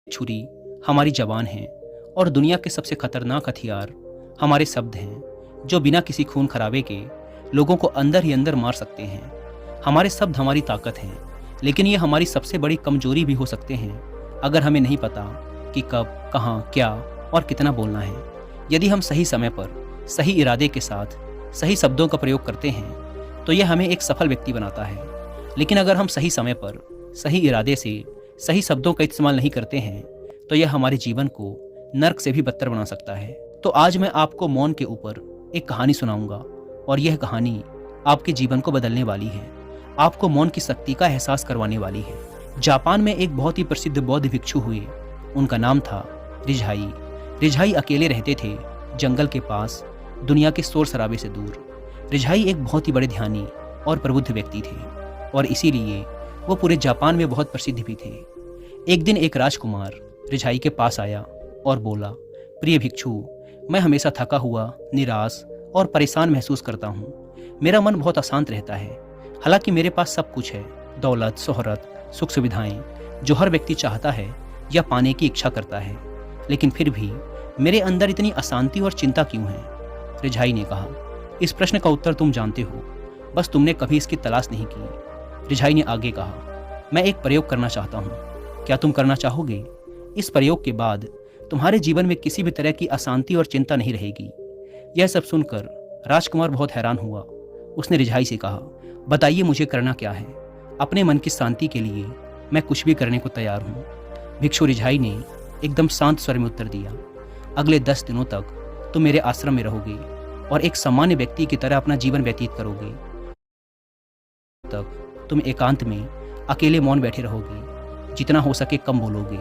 छुरी हमारी जबान है और दुनिया के सबसे खतरनाक हथियार हमारे शब्द हैं, जो बिना किसी खून खराबे के लोगों को अंदर ही अंदर मार सकते हैं। हमारे शब्द हमारी ताकत हैं, लेकिन ये हमारी सबसे बड़ी कमजोरी भी हो सकते हैं अगर हमें नहीं पता कि कब, कहाँ, क्या और कितना बोलना है। यदि हम सही समय पर सही इरादे के साथ सही शब्दों का प्रयोग करते हैं तो यह हमें एक सफल व्यक्ति बनाता है। लेकिन अगर हम सही समय पर सही इरादे से सही शब्दों का इस्तेमाल नहीं करते हैं तो यह हमारे जीवन को नर्क से भी बदतर बना सकता है। तो आज मैं आपको मौन के ऊपर एक कहानी सुनाऊंगा और यह कहानी आपके जीवन को बदलने वाली है, आपको मौन की शक्ति का एहसास करवाने वाली है। जापान में एक बहुत ही प्रसिद्ध बौद्ध भिक्षु हुए। उनका नाम था रिझाई। रिझाई अकेले रहते थे जंगल के पास, दुनिया के शोर शराबे से दूर। रिझाई एक बहुत ही बड़े ध्यानी और प्रबुद्ध व्यक्ति थे और इसीलिए वो पूरे जापान में बहुत प्रसिद्ध भी थे। एक दिन एक राजकुमार रिझाई के पास आया और बोला, प्रिय भिक्षु, मैं हमेशा थका हुआ, निराश और परेशान महसूस करता हूँ। मेरा मन बहुत अशांत रहता है। हालांकि मेरे पास सब कुछ है, दौलत, शोहरत, सुख सुविधाएं, जो हर व्यक्ति चाहता है या पाने की इच्छा करता है, लेकिन फिर भी मेरे अंदर इतनी अशांति और चिंता क्यों है? रिझाई ने कहा, इस प्रश्न का उत्तर तुम जानते हो, बस तुमने कभी इसकी तलाश नहीं की। रिझाई ने आगे कहा, मैं एक प्रयोग करना चाहता हूँ, क्या तुम करना चाहोगे? इस प्रयोग के बाद तुम्हारे जीवन में किसी भी तरह की अशांति और चिंता नहीं रहेगी। यह सब सुनकर राजकुमार बहुत हैरान हुआ। उसने रिझाई से कहा, बताइए मुझे करना क्या है? अपने मन की शांति के लिए मैं कुछ भी करने को तैयार हूँ। भिक्षु रिझाई ने एकदम शांत स्वर में उत्तर दिया, अगले 10 दिनों तक तुम मेरे आश्रम में रहोगे और एक सामान्य व्यक्ति की तरह अपना जीवन व्यतीत करोगे। तक तुम एकांत में अकेले मौन बैठे रहोगे, जितना हो सके कम बोलोगे।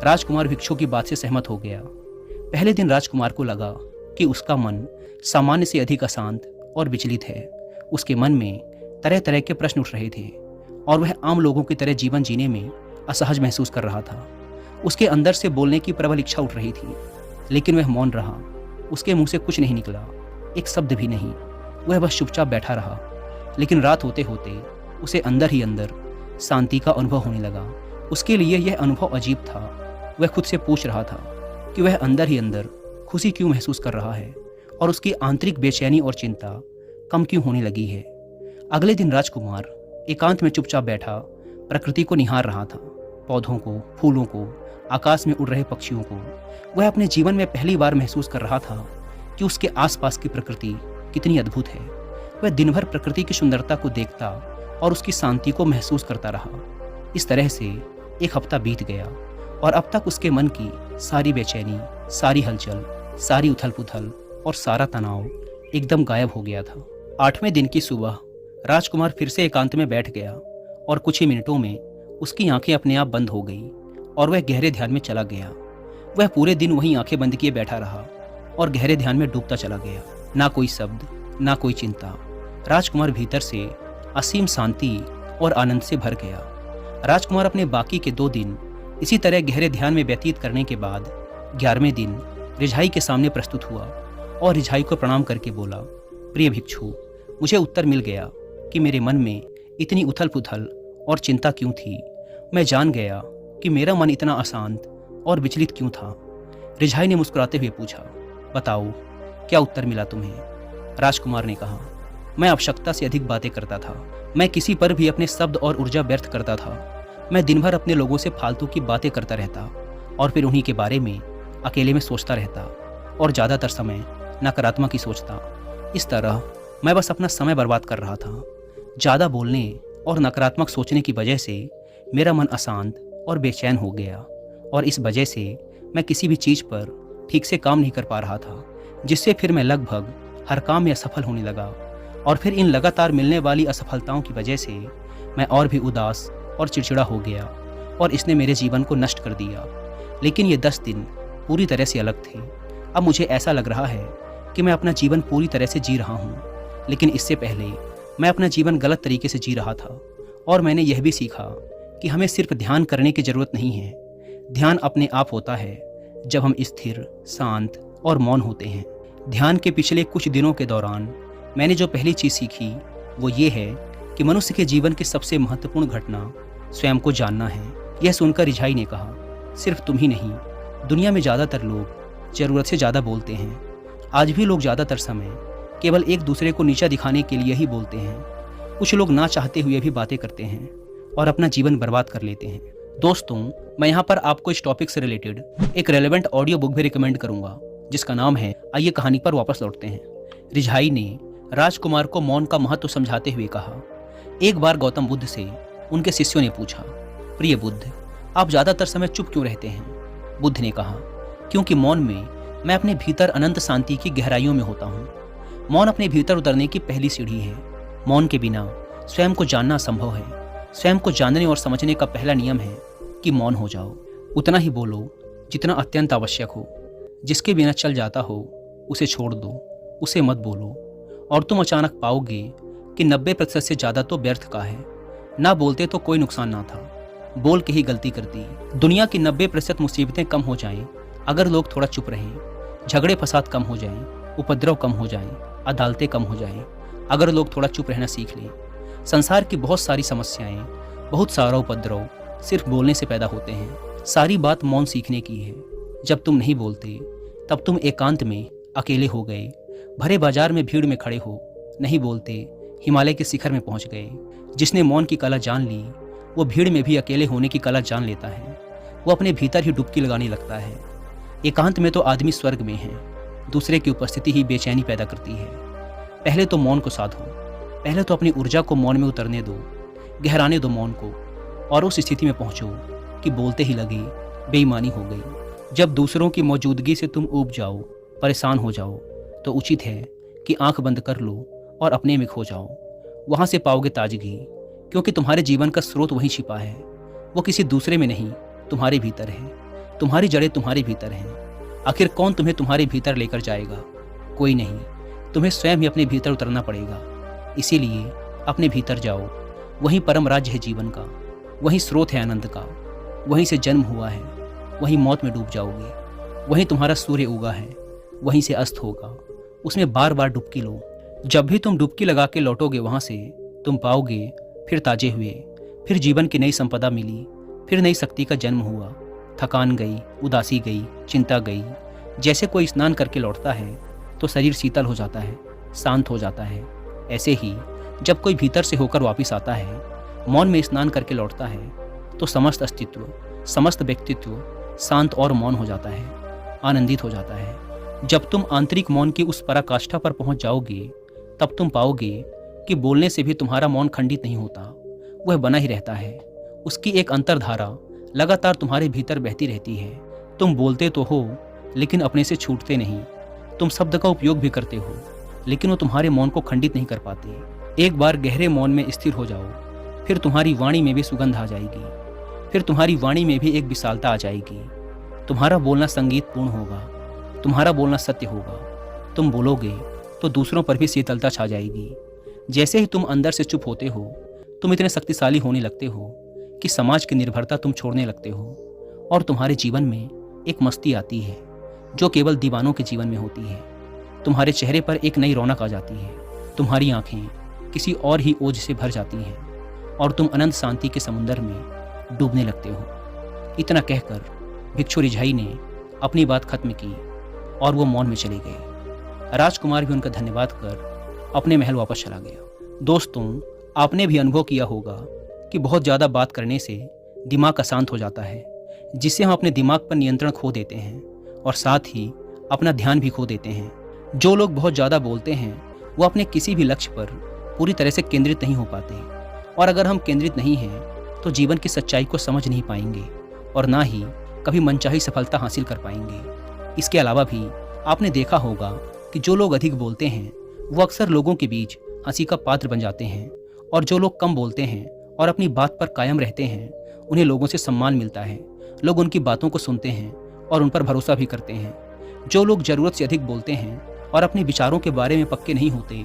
राजकुमार भिक्षु की बात से सहमत हो गया। पहले दिन राजकुमार को लगा कि उसका मन सामान्य से अधिक अशांत और विचलित है। उसके मन में तरह तरह के प्रश्न उठ रहे थे और वह आम लोगों की तरह जीवन जीने में असहज महसूस कर रहा था। उसके अंदर से बोलने की प्रबल इच्छा उठ रही थी, लेकिन वह मौन रहा। उसके मुंह से कुछ नहीं निकला, एक शब्द भी नहीं। वह बस चुपचाप बैठा रहा। लेकिन रात होते होते उसे अंदर ही अंदर शांति का अनुभव होने लगा। उसके लिए यह अनुभव अजीब था। वह खुद से पूछ रहा था कि वह अंदर ही अंदर खुशी क्यों महसूस कर रहा है और उसकी आंतरिक बेचैनी और चिंता कम क्यों होने लगी है। अगले दिन राजकुमार एकांत में चुपचाप बैठा प्रकृति को निहार रहा था, पौधों को, फूलों को, आकाश में उड़ रहे पक्षियों को। वह अपने जीवन में पहली बार महसूस कर रहा था कि उसके आसपास की प्रकृति कितनी अद्भुत है। वह दिन भर प्रकृति की सुंदरता को देखता और उसकी शांति को महसूस करता रहा। इस तरह से एक हफ्ता बीत गया और अब तक उसके मन की सारी बेचैनी, सारी हलचल, सारी उथल पुथल और सारा तनाव एकदम गायब हो गया था। 8वें दिन की सुबह राजकुमार फिर से एकांत में बैठ गया और कुछ ही मिनटों में उसकी आंखें अपने आप बंद हो गई और वह गहरे ध्यान में चला गया। वह पूरे दिन वहीं आंखें बंद किए बैठा रहा और गहरे ध्यान में डूबता चला गया। ना कोई शब्द, ना कोई चिंता। राजकुमार भीतर से असीम शांति और आनंद से भर गया। राजकुमार अपने बाकी के 2 दिन इसी तरह गहरे ध्यान में व्यतीत करने के बाद 11वें दिन रिझाई के सामने प्रस्तुत हुआ और रिझाई को प्रणाम करके बोला, प्रिय भिक्षु, मुझे उत्तर मिल गया कि मेरे मन में इतनी उथल पुथल और चिंता क्यों थी। मैं जान गया कि मेरा मन इतना अशांत और विचलित क्यों था। रिझाई ने मुस्कुराते हुए पूछा, बताओ क्या उत्तर मिला तुम्हें? राजकुमार ने कहा, मैं आवश्यकता से अधिक बातें करता था। मैं किसी पर भी अपने शब्द और ऊर्जा व्यर्थ करता था। मैं दिन भर अपने लोगों से फालतू की बातें करता रहता और फिर उन्हीं के बारे में अकेले में सोचता रहता और ज़्यादातर समय नकारात्मक ही सोचता। इस तरह मैं बस अपना समय बर्बाद कर रहा था। ज़्यादा बोलने और नकारात्मक सोचने की वजह से मेरा मन अशांत और बेचैन हो गया और इस वजह से मैं किसी भी चीज़ पर ठीक से काम नहीं कर पा रहा था, जिससे फिर मैं लगभग हर काम में असफल होने लगा और फिर इन लगातार मिलने वाली असफलताओं की वजह से मैं और भी उदास और चिड़चिड़ा हो गया और इसने मेरे जीवन को नष्ट कर दिया। लेकिन ये 10 दिन पूरी तरह से अलग थे। अब मुझे ऐसा लग रहा है कि मैं अपना जीवन पूरी तरह से जी रहा हूँ, लेकिन इससे पहले मैं अपना जीवन गलत तरीके से जी रहा था। और मैंने यह भी सीखा कि हमें सिर्फ ध्यान करने की ज़रूरत नहीं है। ध्यान अपने आप होता है जब हम स्थिर, शांत और मौन होते हैं। ध्यान के पिछले कुछ दिनों के दौरान मैंने जो पहली चीज़ सीखी वो ये है कि मनुष्य के जीवन की सबसे महत्वपूर्ण घटना स्वयं को जानना है। यह सुनकर रिझाई ने कहा, सिर्फ तुम ही नहीं, दुनिया में ज़्यादातर लोग ज़रूरत से ज़्यादा बोलते हैं। आज भी लोग ज़्यादातर समय केवल एक दूसरे को नीचा दिखाने के लिए ही बोलते हैं। कुछ लोग ना चाहते हुए भी बातें करते हैं और अपना जीवन बर्बाद कर लेते हैं। दोस्तों, मैं यहाँ पर आपको इस टॉपिक से रिलेटेड एक रेलेवेंट ऑडियो बुक भी रिकमेंड करूँगा, जिसका नाम है आइए कहानी पर वापस लौटते हैं। रिझाई ने राजकुमार को मौन का महत्व समझाते हुए कहा। एक बार गौतम बुद्ध से उनके शिष्यों ने पूछा, प्रिय बुद्ध, आप ज़्यादातर समय चुप क्यों रहते हैं? बुद्ध ने कहा, क्योंकि मौन में मैं अपने भीतर अनंत शांति की गहराइयों में होता हूँ। मौन अपने भीतर उतरने की पहली सीढ़ी है। मौन के बिना स्वयं को जानना असंभव है। स्वयं को जानने और समझने का पहला नियम है कि मौन हो जाओ। उतना ही बोलो जितना अत्यंत आवश्यक हो। जिसके बिना चल जाता हो उसे छोड़ दो, उसे मत बोलो, और तुम अचानक पाओगे कि 90% से ज़्यादा तो व्यर्थ का है। ना बोलते तो कोई नुकसान ना था, बोल के ही गलती कर दी। दुनिया की 90% मुसीबतें कम हो जाएं अगर लोग थोड़ा चुप रहें। झगड़े फसाद कम हो जाएं, उपद्रव कम हो जाएं, अदालतें कम हो जाएं अगर लोग थोड़ा चुप रहना सीख लें। संसार की बहुत सारी समस्याएं, बहुत सारा उपद्रव सिर्फ बोलने से पैदा होते हैं। सारी बात मौन सीखने की है। जब तुम नहीं बोलते तब तुम एकांत में अकेले हो गए, भरे बाजार में भीड़ में खड़े हो। नहीं बोलते हिमालय के शिखर में पहुंच गए। जिसने मौन की कला जान ली वो भीड़ में भी अकेले होने की कला जान लेता है। वो अपने भीतर ही डुबकी लगाने लगता है। एकांत में तो आदमी स्वर्ग में है। दूसरे की उपस्थिति ही बेचैनी पैदा करती है। पहले तो मौन को साधो। पहले तो अपनी ऊर्जा को मौन में उतरने दो, गहराने दो मौन को, और उस स्थिति में पहुंचो कि बोलते ही लगे बेईमानी हो गई। जब दूसरों की मौजूदगी से तुम ऊब जाओ, परेशान हो जाओ, तो उचित है कि आंख बंद कर लो और अपने में खो जाओ। वहाँ से पाओगे ताजगी, क्योंकि तुम्हारे जीवन का स्रोत वहीं छिपा है। वो किसी दूसरे में नहीं, तुम्हारे भीतर है। तुम्हारी जड़ें तुम्हारे भीतर हैं। आखिर कौन तुम्हें तुम्हारे भीतर लेकर जाएगा? कोई नहीं। तुम्हें स्वयं ही अपने भीतर उतरना पड़ेगा। इसीलिए अपने भीतर जाओ। वहीं परम राज्य है जीवन का, वहीं स्रोत है आनंद का। वहीं से जन्म हुआ है, वहीं मौत में डूब जाओगे। वहीं तुम्हारा सूर्य उगा है, वहीं से अस्त होगा। उसमें बार बार डुबकी लो। जब भी तुम डुबकी लगा के लौटोगे वहाँ से, तुम पाओगे फिर ताजे हुए, फिर जीवन की नई संपदा मिली, फिर नई शक्ति का जन्म हुआ। थकान गई, उदासी गई, चिंता गई। जैसे कोई स्नान करके लौटता है तो शरीर शीतल हो जाता है, शांत हो जाता है। ऐसे ही जब कोई भीतर से होकर वापस आता है, मौन में स्नान करके लौटता है, तो समस्त अस्तित्व, समस्त व्यक्तित्व शांत और मौन हो जाता है, आनंदित हो जाता है। जब तुम आंतरिक मौन की उस पराकाष्ठा पर पहुंच जाओगे, तब तुम पाओगे कि बोलने से भी तुम्हारा मौन खंडित नहीं होता, वह बना ही रहता है। उसकी एक अंतर्धारा लगातार तुम्हारे भीतर बहती रहती है। तुम बोलते तो हो, लेकिन अपने से छूटते नहीं। तुम शब्द का उपयोग भी करते हो, लेकिन वो तुम्हारे मौन को खंडित नहीं कर पाते। एक बार गहरे मौन में स्थिर हो जाओ, फिर तुम्हारी वाणी में भी सुगंध आ जाएगी, फिर तुम्हारी वाणी में भी एक विशालता आ जाएगी। तुम्हारा बोलना संगीतपूर्ण होगा, तुम्हारा बोलना सत्य होगा। तुम बोलोगे तो दूसरों पर भी शीतलता छा जाएगी। जैसे ही तुम अंदर से चुप होते हो, तुम इतने शक्तिशाली होने लगते हो कि समाज की निर्भरता तुम छोड़ने लगते हो, और तुम्हारे जीवन में एक मस्ती आती है जो केवल दीवानों के जीवन में होती है। तुम्हारे चेहरे पर एक नई रौनक आ जाती है। तुम्हारी आंखें किसी और ही ओज से भर जाती हैं, और तुम अनंत शांति के समुंदर में डूबने लगते हो। इतना कहकर भिक्षु रिझाई ने अपनी बात खत्म की और वो मौन में चले गए। राजकुमार भी उनका धन्यवाद कर अपने महल वापस चला गया। दोस्तों, आपने भी अनुभव किया होगा कि बहुत ज़्यादा बात करने से दिमाग अशांत हो जाता है, जिससे हम अपने दिमाग पर नियंत्रण खो देते हैं और साथ ही अपना ध्यान भी खो देते हैं। जो लोग बहुत ज़्यादा बोलते हैं वो अपने किसी भी लक्ष्य पर पूरी तरह से केंद्रित नहीं हो पाते, और अगर हम केंद्रित नहीं हैं तो जीवन की सच्चाई को समझ नहीं पाएंगे और ना ही कभी मनचाही सफलता हासिल कर पाएंगे। इसके अलावा भी आपने देखा होगा कि जो लोग अधिक बोलते हैं वो अक्सर लोगों के बीच हंसी का पात्र बन जाते हैं, और जो लोग कम बोलते हैं और अपनी बात पर कायम रहते हैं उन्हें लोगों से सम्मान मिलता है। लोग उनकी बातों को सुनते हैं और उन पर भरोसा भी करते हैं। जो लोग ज़रूरत से अधिक बोलते हैं और अपने विचारों के बारे में पक्के नहीं होते,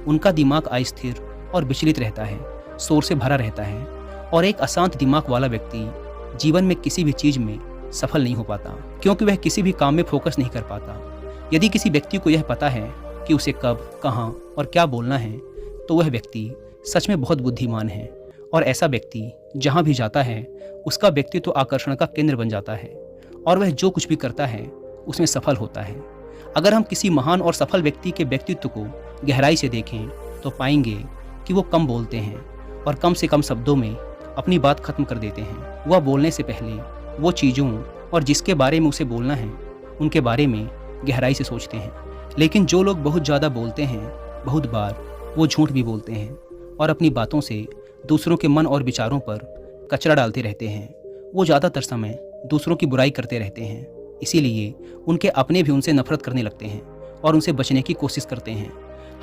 उनका दिमाग अस्थिर और विचलित रहता है, शोर से भरा रहता है, और एक अशांत दिमाग वाला व्यक्ति जीवन में किसी भी चीज़ में सफल नहीं हो पाता, क्योंकि वह किसी भी काम में फोकस नहीं कर पाता। यदि किसी व्यक्ति को यह पता है कि उसे कब, कहाँ और क्या बोलना है, तो वह व्यक्ति सच में बहुत बुद्धिमान है और ऐसा व्यक्ति जहाँ भी जाता है उसका व्यक्तित्व तो आकर्षण का केंद्र बन जाता है और वह जो कुछ भी करता है उसमें सफल होता है। अगर हम किसी महान और सफल व्यक्ति के व्यक्तित्व को गहराई से देखें तो पाएंगे कि वो कम बोलते हैं और कम से कम शब्दों में अपनी बात खत्म कर देते हैं। वह बोलने से पहले वो चीज़ों और जिसके बारे में उसे बोलना है उनके बारे में गहराई से सोचते हैं। लेकिन जो लोग बहुत ज़्यादा बोलते हैं बहुत बार वो झूठ भी बोलते हैं और अपनी बातों से दूसरों के मन और विचारों पर कचरा डालते रहते हैं। वो ज़्यादातर समय दूसरों की बुराई करते रहते हैं, इसीलिए उनके अपने भी उनसे नफरत करने लगते हैं और उनसे बचने की कोशिश करते हैं।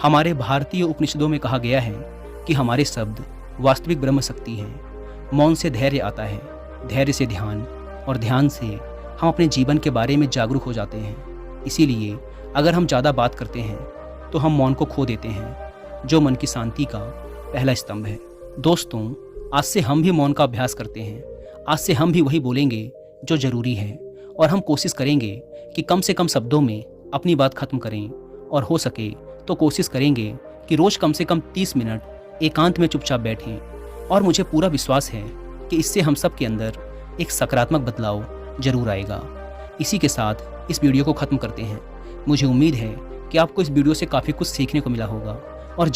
हमारे भारतीय उपनिषदों में कहा गया है कि हमारे शब्द वास्तविक ब्रह्म शक्ति हैं। मौन से धैर्य आता है, धैर्य से ध्यान और ध्यान से हम अपने जीवन के बारे में जागरूक हो जाते हैं। इसीलिए अगर हम ज़्यादा बात करते हैं तो हम मौन को खो देते हैं, जो मन की शांति का पहला स्तंभ है। दोस्तों, आज से हम भी मौन का अभ्यास करते हैं। आज से हम भी वही बोलेंगे जो ज़रूरी है और हम कोशिश करेंगे कि कम से कम शब्दों में अपनी बात खत्म करें और हो सके तो कोशिश करेंगे कि रोज़ कम से कम 30 मिनट एकांत में चुपचाप बैठें। और मुझे पूरा विश्वास है कि इससे हम सब के अंदर एक सकारात्मक बदलाव जरूर आएगा। इसी के साथ इस वीडियो को ख़त्म करते हैं। मुझे उम्मीद है कि आपको इस वीडियो से काफ़ी कुछ सीखने को मिला होगा और